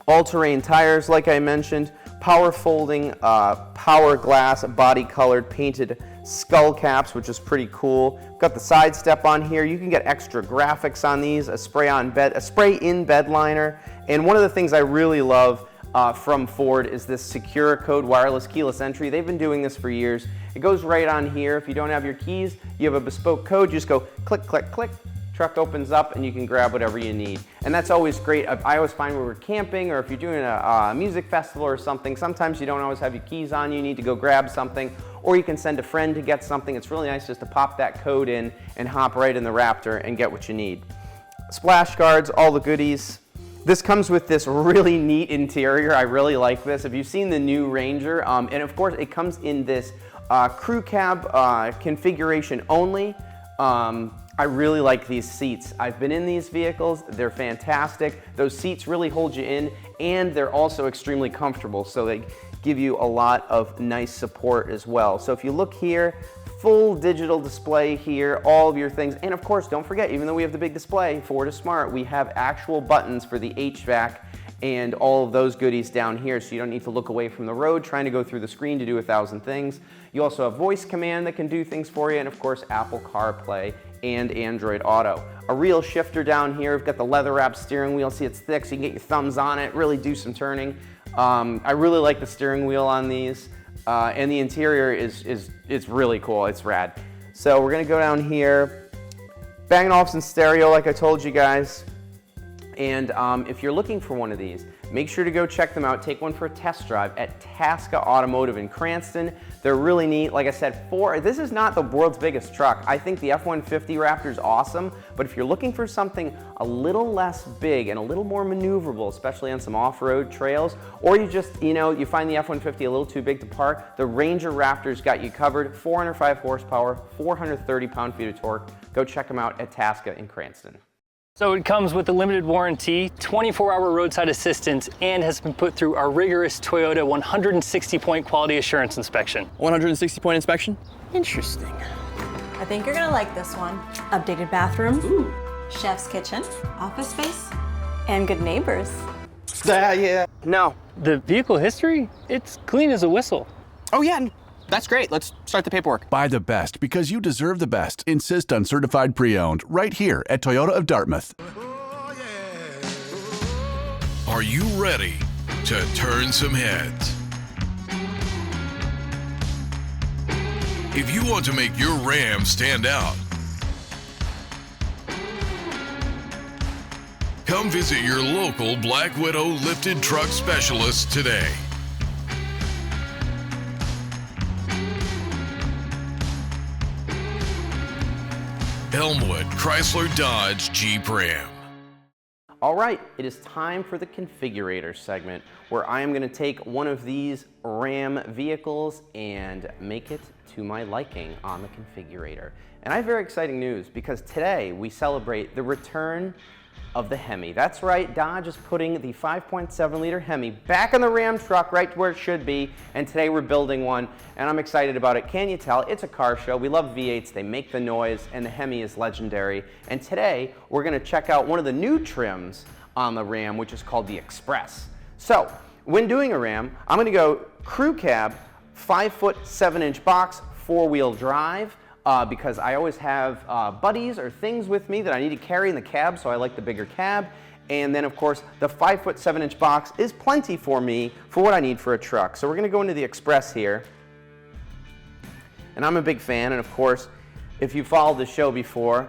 All-terrain tires, like I mentioned, power folding, power glass, body colored painted skull caps, which is pretty cool. Got the side step on here. You can get extra graphics on these, a spray-in bed liner. And one of the things I really love from Ford is this Secure Code wireless keyless entry. They've been doing this for years. It goes right on here. If you don't have your keys, you have a bespoke code. You just go click, click, click. Truck opens up and you can grab whatever you need. And that's always great. I always find when we're camping, or if you're doing a music festival or something, sometimes you don't always have your keys on you, need to go grab something, or you can send a friend to get something. It's really nice just to pop that code in and hop right in the Raptor and get what you need. Splash guards, all the goodies. This comes with this really neat interior. I really like this. If you've seen the new Ranger, and of course it comes in this crew cab configuration only. I really like these seats. I've been in these vehicles. They're fantastic. Those seats really hold you in, and they're also extremely comfortable, so they give you a lot of nice support as well. So if you look here, full digital display here, all of your things. And of course, don't forget, even though we have the big display, Ford is smart, we have actual buttons for the HVAC and all of those goodies down here, so you don't need to look away from the road trying to go through the screen to do 1,000 things. You also have voice command that can do things for you, and of course, Apple CarPlay and Android Auto. A real shifter down here. We've got the leather wrapped steering wheel. See, it's thick, so you can get your thumbs on it, really do some turning. I really like the steering wheel on these, and the interior is really cool. It's rad. So we're gonna go down here. Bang & Olufsen stereo, like I told you guys. And if you're looking for one of these, make sure to go check them out. Take one for a test drive at Tasca Automotive in Cranston. They're really neat. Like I said, this is not the world's biggest truck. I think the F-150 Raptor is awesome, but if you're looking for something a little less big and a little more maneuverable, especially on some off-road trails, or you just, you find the F-150 a little too big to park, the Ranger Raptor's got you covered. 405 horsepower, 430 pound-feet of torque. Go check them out at Tasca in Cranston. So it comes with a limited warranty, 24-hour roadside assistance, and has been put through our rigorous Toyota 160-point quality assurance inspection. 160-point inspection? Interesting. I think you're gonna like this one. Updated bathroom, chef's kitchen, office space, and good neighbors. Yeah. No. The vehicle history? It's clean as a whistle. Oh yeah, that's great. Let's start the paperwork. Buy the best because you deserve the best. Insist on certified pre-owned right here at Toyota of Dartmouth. Are you ready to turn some heads? If you want to make your Ram stand out, come visit your local Black Widow lifted truck specialist today. Elmwood Chrysler Dodge Jeep Ram. All right, it is time for the configurator segment, where I am going to take one of these Ram vehicles and make it to my liking on the configurator. And I have very exciting news, because today we celebrate the return of the Hemi. That's right, Dodge is putting the 5.7-liter Hemi back in the Ram truck, right where it should be, and today we're building one, and I'm excited about it. Can you tell? It's a car show. We love V8s, they make the noise, and the Hemi is legendary. And today, we're gonna check out one of the new trims on the Ram, which is called the Express. So, when doing a Ram, I'm gonna go crew cab, 5-foot 7-inch box, 4-wheel drive, because I always have buddies or things with me that I need to carry in the cab, so I like the bigger cab. And then of course, the 5-foot 7-inch box is plenty for me for what I need for a truck. So we're gonna go into the Express here. And I'm a big fan, and of course, if you followed the show before,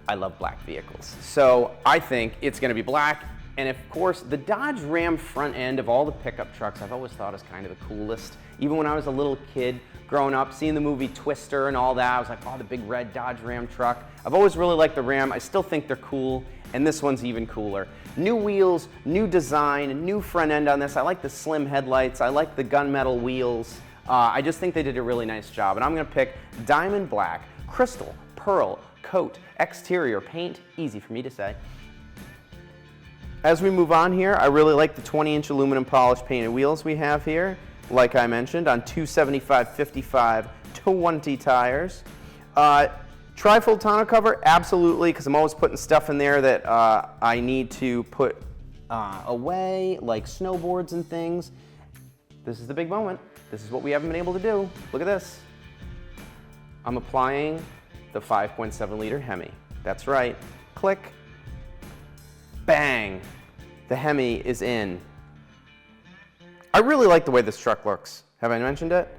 I love black vehicles. So I think it's gonna be black And of course, the Dodge Ram front end of all the pickup trucks I've always thought is kind of the coolest. Even when I was a little kid growing up, seeing the movie Twister and all that, I was like, oh, the big red Dodge Ram truck. I've always really liked the Ram. I still think they're cool, and this one's even cooler. New wheels, new design, new front end on this. I like the slim headlights. I like the gunmetal wheels. I just think they did a really nice job. And I'm gonna pick diamond black, crystal, pearl, coat, exterior, paint, easy for me to say. As we move on here, I really like the 20-inch aluminum polished painted wheels we have here, like I mentioned, on 275/55 20 tires. Trifold tonneau cover, absolutely, because I'm always putting stuff in there that I need to put away, like snowboards and things. This is the big moment. This is what we haven't been able to do. Look at this. I'm applying the 5.7 liter Hemi. That's right. Click. Bang. The Hemi is in. I really like the way this truck looks. Have I mentioned it?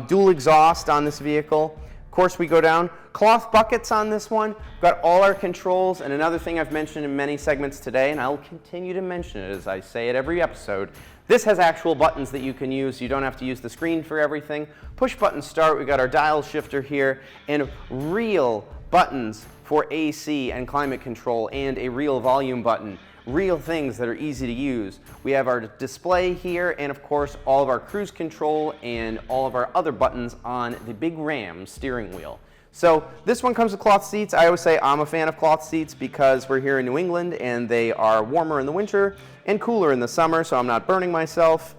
Dual exhaust on this vehicle. Of course, we go down. Cloth buckets on this one. We've got all our controls, and another thing I've mentioned in many segments today, and I'll continue to mention it as I say it every episode, this has actual buttons that you can use. You don't have to use the screen for everything. Push button start, we've got our dial shifter here, and real buttons for AC and climate control, and a real volume button. Real things that are easy to use. We have our display here, and of course all of our cruise control and all of our other buttons on the big Ram steering wheel. So this one comes with cloth seats. I always say I'm a fan of cloth seats because we're here in New England and they are warmer in the winter and cooler in the summer, so I'm not burning myself.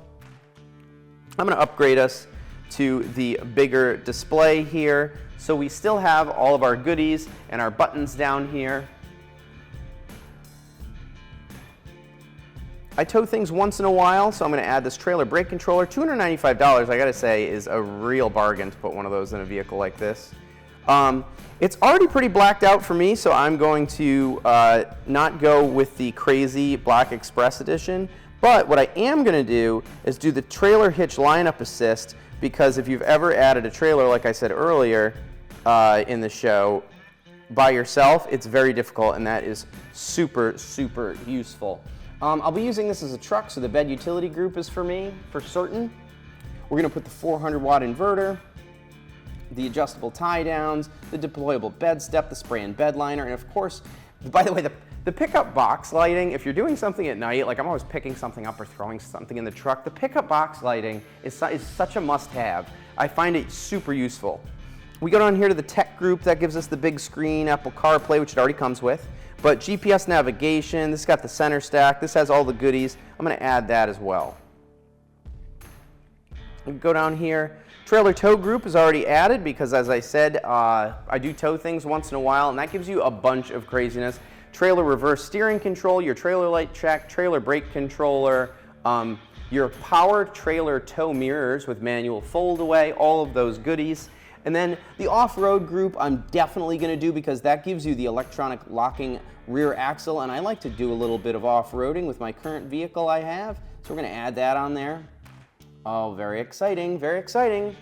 I'm gonna upgrade us to the bigger display here. So we still have all of our goodies and our buttons down here. I tow things once in a while, so I'm going to add this trailer brake controller. $295, I got to say, is a real bargain to put one of those in a vehicle like this. It's already pretty blacked out for me, so I'm going to not go with the crazy Black Express edition. But what I am going to do is do the trailer hitch lineup assist, because if you've ever added a trailer, like I said earlier in the show, by yourself, it's very difficult, and that is super, super useful. I'll be using this as a truck, so the bed utility group is for me, for certain. We're going to put the 400-watt inverter, the adjustable tie-downs, the deployable bed step, the spray and bed liner, and of course, by the way, the pickup box lighting, if you're doing something at night, like I'm always picking something up or throwing something in the truck, the pickup box lighting is such a must-have. I find it super useful. We go down here to the tech group. That gives us the big screen, Apple CarPlay, which it already comes with. But GPS navigation, this has got the center stack, this has all the goodies. I'm going to add that as well. We go down here. Trailer tow group is already added because, as I said, I do tow things once in a while, and that gives you a bunch of craziness. Trailer reverse steering control, your trailer light check, trailer brake controller, your power trailer tow mirrors with manual fold away, all of those goodies. And then the off-road group I'm definitely going to do because that gives you the electronic locking rear axle, and I like to do a little bit of off-roading with my current vehicle I have, so we're going to add that on there. Oh, very exciting, very exciting.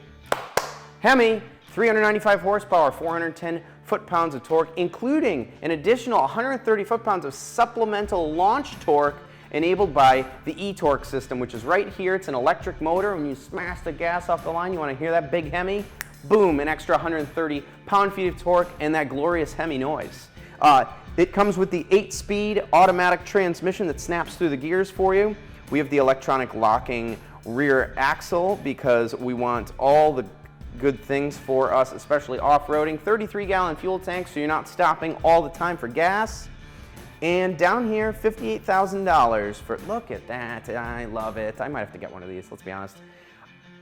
Hemi, 395 horsepower, 410 foot-pounds of torque, including an additional 130 foot-pounds of supplemental launch torque enabled by the e-torque system, which is right here. It's an electric motor. When you smash the gas off the line, you want to hear that big Hemi? Boom, an extra 130 pound-feet of torque and that glorious Hemi noise. It comes with the 8-speed automatic transmission that snaps through the gears for you. We have the electronic locking rear axle because we want all the good things for us, especially off-roading. 33-gallon fuel tank, so you're not stopping all the time for gas. And down here, $58,000 for, look at that, I love it. I might have to get one of these, let's be honest.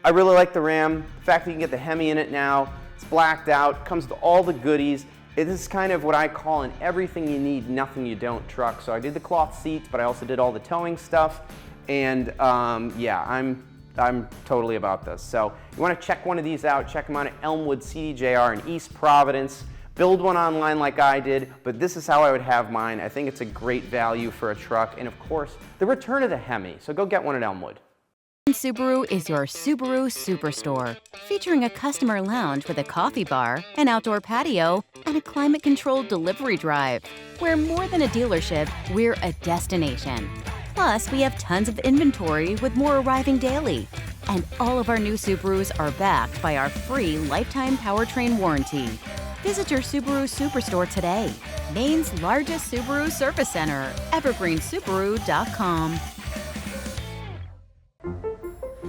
I really like the Ram. The fact that you can get the Hemi in it now, it's blacked out, comes with all the goodies. It is kind of what I call an everything you need, nothing you don't truck. So I did the cloth seats, but I also did all the towing stuff. And yeah, I'm totally about this. So you want to check one of these out, check them out at Elmwood CDJR in East Providence. Build one online like I did, but this is how I would have mine. I think it's a great value for a truck. And of course, the return of the Hemi. So go get one at Elmwood. Subaru is your Subaru Superstore, featuring a customer lounge with a coffee bar, an outdoor patio, and a climate-controlled delivery drive. We're more than a dealership, we're a destination. Plus, we have tons of inventory with more arriving daily. And all of our new Subarus are backed by our free lifetime powertrain warranty. Visit your Subaru Superstore today. Maine's largest Subaru service center, evergreensubaru.com.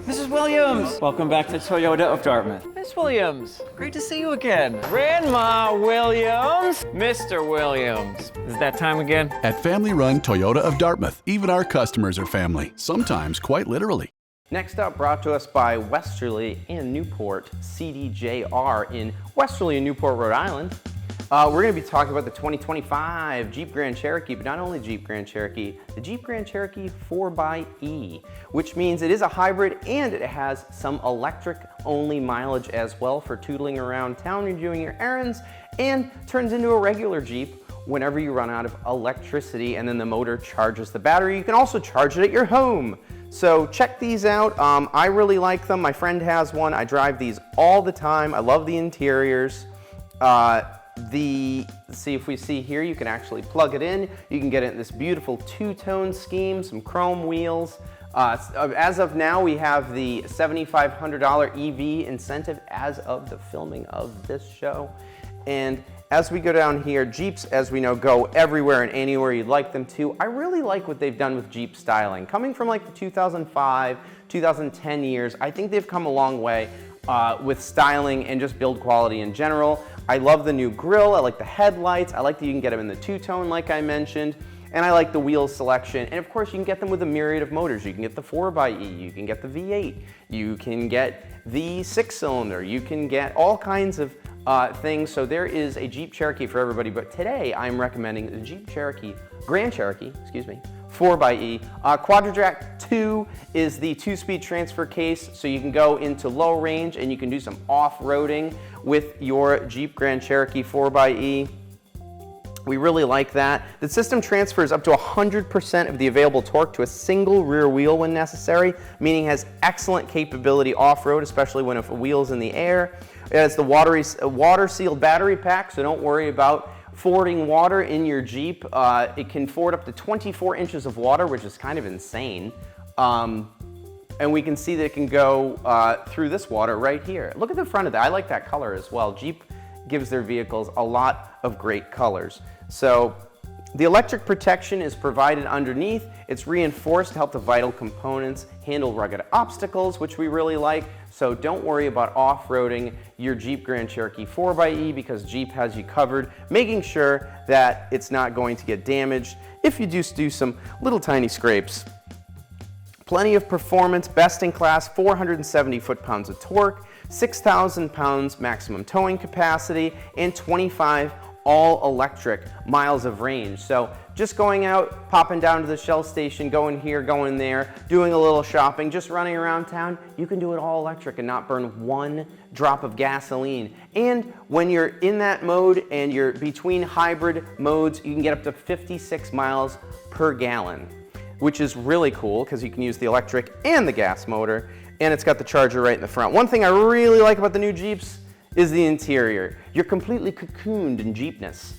Mrs. Williams! Welcome back to Toyota of Dartmouth. Miss Williams, great to see you again. Grandma Williams! Mr. Williams. Is that time again? At Family Run Toyota of Dartmouth, even our customers are family, sometimes quite literally. Next up, brought to us by Westerly and Newport CDJR in Westerly and Newport, Rhode Island. We're going to be talking about the 2025 Jeep Grand Cherokee, but not only Jeep Grand Cherokee, the Jeep Grand Cherokee 4xe, which means it is a hybrid and it has some electric-only mileage as well for tootling around town and doing your errands, and turns into a regular Jeep whenever you run out of electricity and then the motor charges the battery. You can also charge it at your home. So check these out. I really like them. My friend has one. I drive these all the time. I love the interiors. See if we see here, you can actually plug it in. You can get it in this beautiful two-tone scheme, some chrome wheels. As of now, we have the $7,500 EV incentive as of the filming of this show. And as we go down here, Jeeps, as we know, go everywhere and anywhere you'd like them to. I really like what they've done with Jeep styling. Coming from like the 2005, 2010 years, I think they've come a long way with styling and just build quality in general. I love the new grille, I like the headlights, I like that you can get them in the two-tone like I mentioned, and I like the wheel selection. And of course you can get them with a myriad of motors. You can get the 4xe, you can get the V8, you can get the 6-cylinder, you can get all kinds of things. So there is a Jeep Cherokee for everybody, but today I'm recommending the Jeep Cherokee, Grand Cherokee, 4xe. QuadraJack 2 is the 2-speed transfer case, so you can go into low range and you can do some off-roading with your Jeep Grand Cherokee 4xe. We really like that. The system transfers up to 100% of the available torque to a single rear wheel when necessary, meaning it has excellent capability off-road, especially when if a wheel's in the air. It has the water-sealed battery pack, so don't worry about fording water in your Jeep. It can ford up to 24 inches of water, which is kind of insane. And we can see that it can go through this water right here. Look at the front of that. I like that color as well. Jeep gives their vehicles a lot of great colors. So the electric protection is provided underneath. It's reinforced to help the vital components handle rugged obstacles, which we really like. So don't worry about off-roading your Jeep Grand Cherokee 4xe because Jeep has you covered, making sure that it's not going to get damaged if you just do some little tiny scrapes. Plenty of performance, best in class, 470 foot-pounds of torque, 6,000 pounds maximum towing capacity, and 25 all-electric miles of range. So just going out, popping down to the Shell station, going here, going there, doing a little shopping, just running around town, you can do it all electric and not burn one drop of gasoline. And when you're in that mode and you're between hybrid modes, you can get up to 56 miles per gallon, which is really cool because you can use the electric and the gas motor, and it's got the charger right in the front. One thing I really like about the new Jeeps is the interior. You're completely cocooned in Jeepness.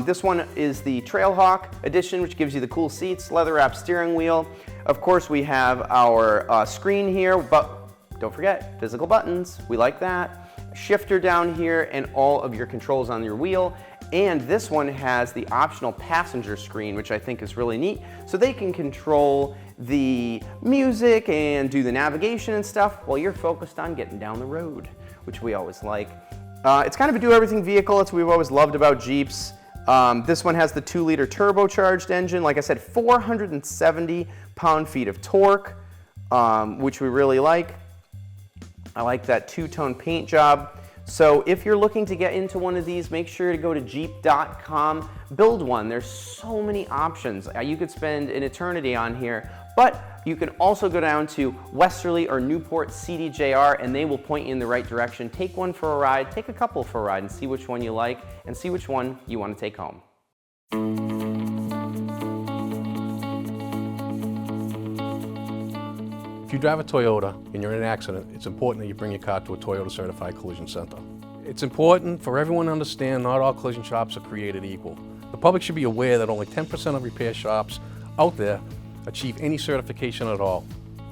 This one is the Trailhawk edition, which gives you the cool seats, leather-wrapped steering wheel. Of course, we have our screen here, but don't forget, physical buttons. We like that. Shifter down here, and all of your controls on your wheel. And this one has the optional passenger screen, which I think is really neat. So they can control the music and do the navigation and stuff while you're focused on getting down the road, which we always like. It's kind of a do-everything vehicle. It's what we've always loved about Jeeps. This one has the 2-liter turbocharged engine. Like I said, 470 pound-feet of torque, which we really like. I like that two-tone paint job. So if you're looking to get into one of these, make sure to go to jeep.com, build one. There's so many options. You could spend an eternity on here, but you can also go down to Westerly or Newport CDJR and they will point you in the right direction. Take one for a ride, take a couple for a ride and see which one you like and see which one you want to take home. If you drive a Toyota and you're in an accident, it's important that you bring your car to a Toyota Certified Collision Center. It's important for everyone to understand not all collision shops are created equal. The public should be aware that only 10% of repair shops out there achieve any certification at all.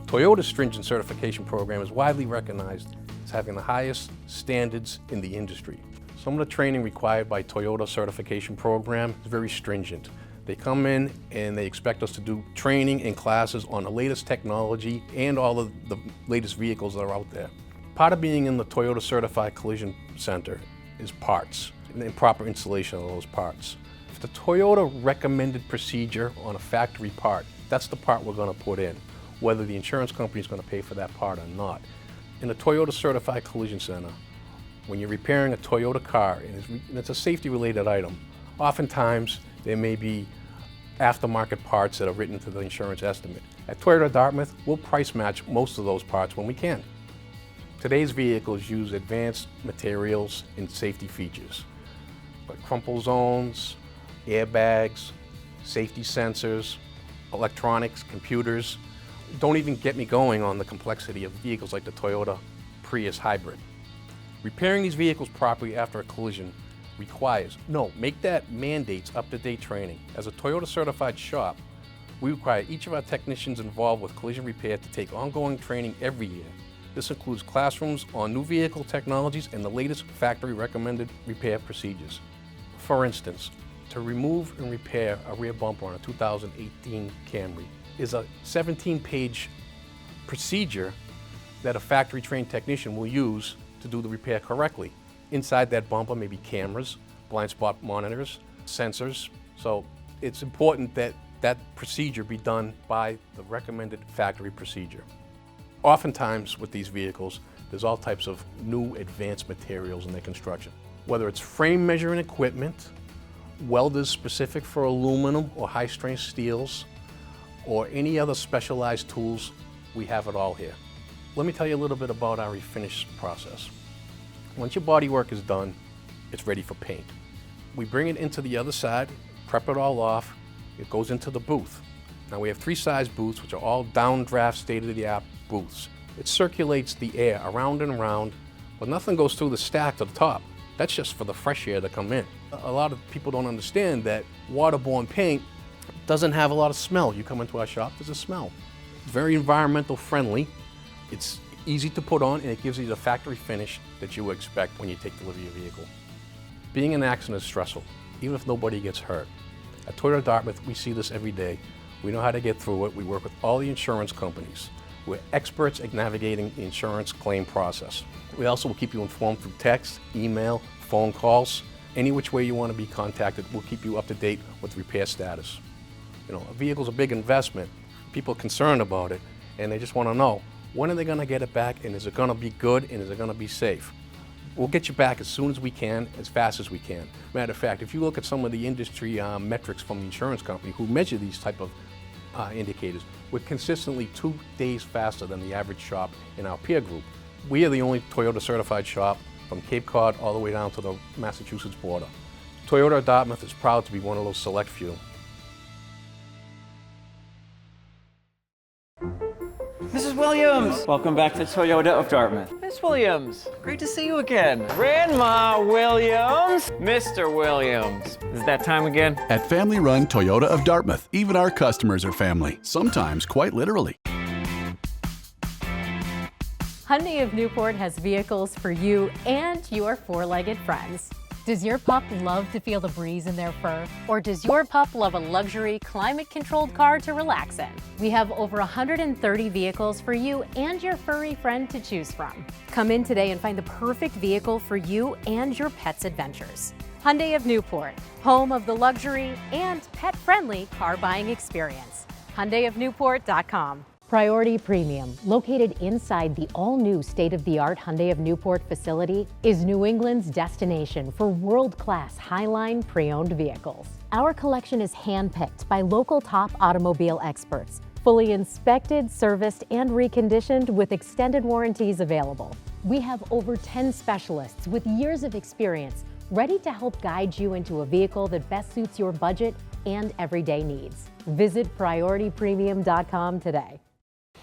Toyota's stringent certification program is widely recognized as having the highest standards in the industry. Some of the training required by Toyota certification program is very stringent. They come in and they expect us to do training and classes on the latest technology and all of the latest vehicles that are out there. Part of being in the Toyota Certified Collision Center is parts and proper installation of those parts. If the Toyota recommended procedure on a factory part, that's the part we're going to put in, whether the insurance company is going to pay for that part or not. In the Toyota Certified Collision Center, when you're repairing a Toyota car and it's a safety-related item, oftentimes there may be aftermarket parts that are written into the insurance estimate. At Toyota Dartmouth, we'll price match most of those parts when we can. Today's vehicles use advanced materials and safety features, like crumple zones, airbags, safety sensors, electronics, computers. Don't even get me going on the complexity of vehicles like the Toyota Prius Hybrid. Repairing these vehicles properly after a collision mandates up-to-date training. As a Toyota certified shop, we require each of our technicians involved with collision repair to take ongoing training every year. This includes classrooms on new vehicle technologies and the latest factory recommended repair procedures. For instance, to remove and repair a rear bumper on a 2018 Camry is a 17-page procedure that a factory-trained technician will use to do the repair correctly. Inside that bumper may be cameras, blind spot monitors, sensors. So it's important that that procedure be done by the recommended factory procedure. Oftentimes with these vehicles, there's all types of new advanced materials in their construction. Whether it's frame measuring equipment, welders specific for aluminum or high-strength steels, or any other specialized tools, we have it all here. Let me tell you a little bit about our refinish process. Once your bodywork is done, it's ready for paint. We bring it into the other side, prep it all off, it goes into the booth. Now we have 3 size booths, which are all downdraft, state-of-the-art booths. It circulates the air around and around, but nothing goes through the stack to the top. That's just for the fresh air to come in. A lot of people don't understand that waterborne paint doesn't have a lot of smell. You come into our shop, there's a smell. It's very environmental friendly. It's easy to put on, and it gives you the factory finish that you would expect when you take delivery of your vehicle. Being in an accident is stressful, even if nobody gets hurt. At Toyota Dartmouth, we see this every day. We know how to get through it. We work with all the insurance companies. We're experts at navigating the insurance claim process. We also will keep you informed through text, email, phone calls. Any which way you want to be contacted, we'll keep you up to date with repair status. You know, a vehicle's a big investment. People are concerned about it, and they just want to know, when are they going to get it back, and is it going to be good, and is it going to be safe? We'll get you back as soon as we can, as fast as we can. Matter of fact, if you look at some of the industry metrics from the insurance company who measure these type of indicators, we're consistently 2 days faster than the average shop in our peer group. We are the only Toyota certified shop from Cape Cod all the way down to the Massachusetts border. Toyota Dartmouth is proud to be one of those select few. Mrs. Williams! Welcome back to Toyota of Dartmouth. Miss Williams, great to see you again. Grandma Williams! Mr. Williams. Is that time again? At Family Run Toyota of Dartmouth, even our customers are family, sometimes quite literally. Hyundai of Newport has vehicles for you and your four-legged friends. Does your pup love to feel the breeze in their fur? Or does your pup love a luxury, climate-controlled car to relax in? We have over 130 vehicles for you and your furry friend to choose from. Come in today and find the perfect vehicle for you and your pet's adventures. Hyundai of Newport, home of the luxury and pet-friendly car buying experience. HyundaiofNewport.com. Priority Premium, located inside the all-new state-of-the-art Hyundai of Newport facility, is New England's destination for world-class Highline pre-owned vehicles. Our collection is hand-picked by local top automobile experts, fully inspected, serviced, and reconditioned with extended warranties available. We have over 10 specialists with years of experience ready to help guide you into a vehicle that best suits your budget and everyday needs. Visit PriorityPremium.com today.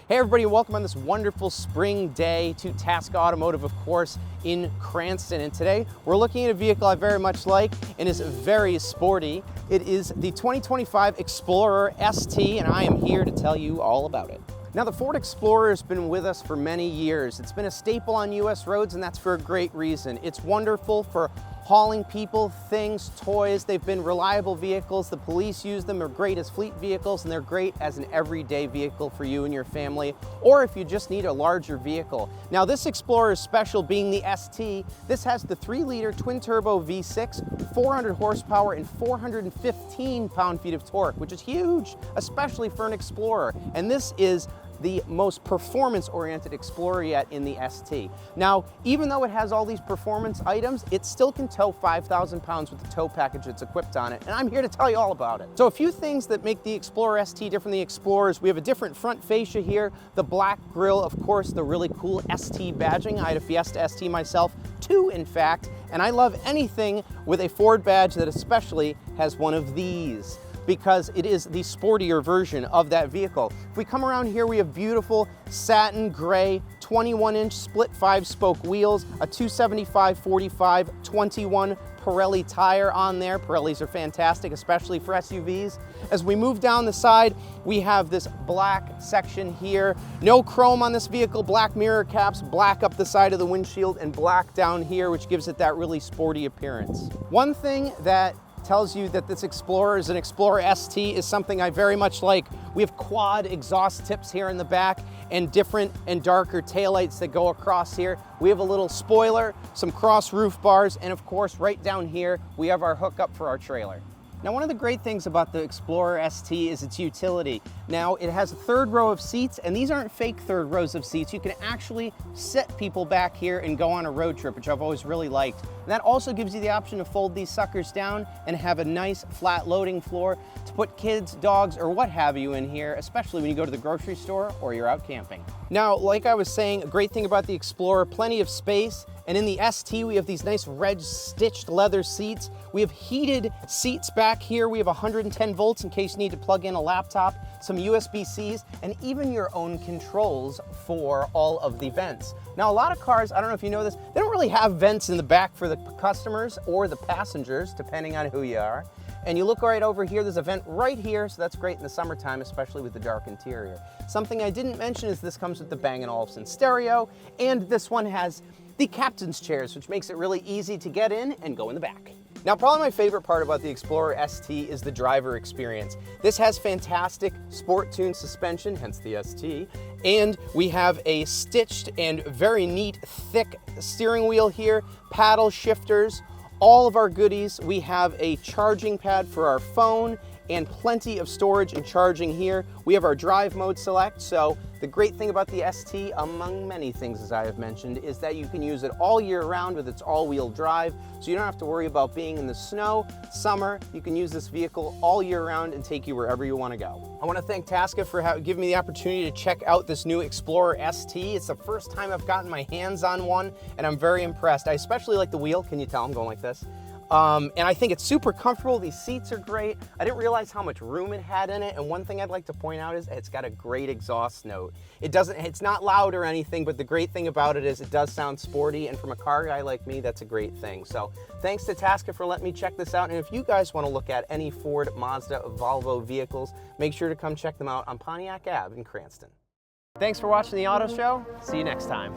Hey everybody, welcome on this wonderful spring day to Tasca Automotive, of course, in Cranston. And today we're looking at a vehicle I very much like and is very sporty. It is the 2025 Explorer ST, and I am here to tell you all about it. Now, the Ford Explorer has been with us for many years. It's been a staple on US roads, and that's for a great reason. It's wonderful for hauling people, things, toys. They've been reliable vehicles. The police use them. They're great as fleet vehicles, and they're great as an everyday vehicle for you and your family, or if you just need a larger vehicle. Now, this Explorer is special being the ST. This has the 3-liter twin-turbo V6, 400 horsepower, and 415 pound-feet of torque, which is huge, especially for an Explorer. And this is the most performance-oriented Explorer yet in the ST. Now, even though it has all these performance items, it still can tow 5,000 pounds with the tow package that's equipped on it, and I'm here to tell you all about it. So a few things that make the Explorer ST different than the Explorers: we have a different front fascia here, the black grille, of course, the really cool ST badging. I had a Fiesta ST myself, 2 in fact, and I love anything with a Ford badge that especially has one of these, because it is the sportier version of that vehicle. If we come around here, we have beautiful satin gray 21-inch split 5-spoke wheels, a 275/45 21 Pirelli tire on there. Pirellis are fantastic, especially for SUVs. As we move down the side, we have this black section here. No chrome on this vehicle, black mirror caps, black up the side of the windshield, and black down here, which gives it that really sporty appearance. One thing that tells you that this Explorer is an Explorer ST is something I very much like. We have quad exhaust tips here in the back and different and darker taillights that go across here. We have a little spoiler, some cross roof bars, and of course right down here we have our hookup for our trailer. Now, one of the great things about the Explorer ST is its utility. Now, it has a 3rd row of seats, and these aren't fake 3rd rows of seats. You can actually sit people back here and go on a road trip, which I've always really liked. And that also gives you the option to fold these suckers down and have a nice flat loading floor to put kids, dogs, or what have you in here, especially when you go to the grocery store or you're out camping. Now, like I was saying, a great thing about the Explorer, plenty of space. And in the ST, we have these nice red stitched leather seats. We have heated seats back here. We have 110 volts in case you need to plug in a laptop, some USB-Cs, and even your own controls for all of the vents. Now, a lot of cars, I don't know if you know this, they don't really have vents in the back for the customers or the passengers, depending on who you are. And you look right over here, there's a vent right here, so that's great in the summertime, especially with the dark interior. Something I didn't mention is this comes with the Bang & Olufsen stereo, and this one has the captain's chairs, which makes it really easy to get in and go in the back. Now, probably my favorite part about the Explorer ST is the driver experience. This has fantastic sport-tuned suspension, hence the ST, and we have a stitched and very neat, thick steering wheel here, paddle shifters, all of our goodies. We have a charging pad for our phone and plenty of storage and charging here. We have our drive mode select, so the great thing about the ST, among many things as I have mentioned, is that you can use it all year round with its all-wheel drive, so you don't have to worry about being in the snow, summer. You can use this vehicle all year round and take you wherever you want to go. I want to thank Tasca for giving me the opportunity to check out this new Explorer ST. It's the first time I've gotten my hands on one, and I'm very impressed. I especially like the wheel. Can you tell I'm going like this? And I think it's super comfortable. These seats are great. I didn't realize how much room it had in it. And one thing I'd like to point out is it's got a great exhaust note. It's not loud or anything, but the great thing about it is it does sound sporty. And from a car guy like me, that's a great thing. So thanks to Tasca for letting me check this out. And if you guys want to look at any Ford, Mazda, Volvo vehicles, make sure to come check them out on Pontiac Ave in Cranston. Thanks for watching the Auto Show. See you next time.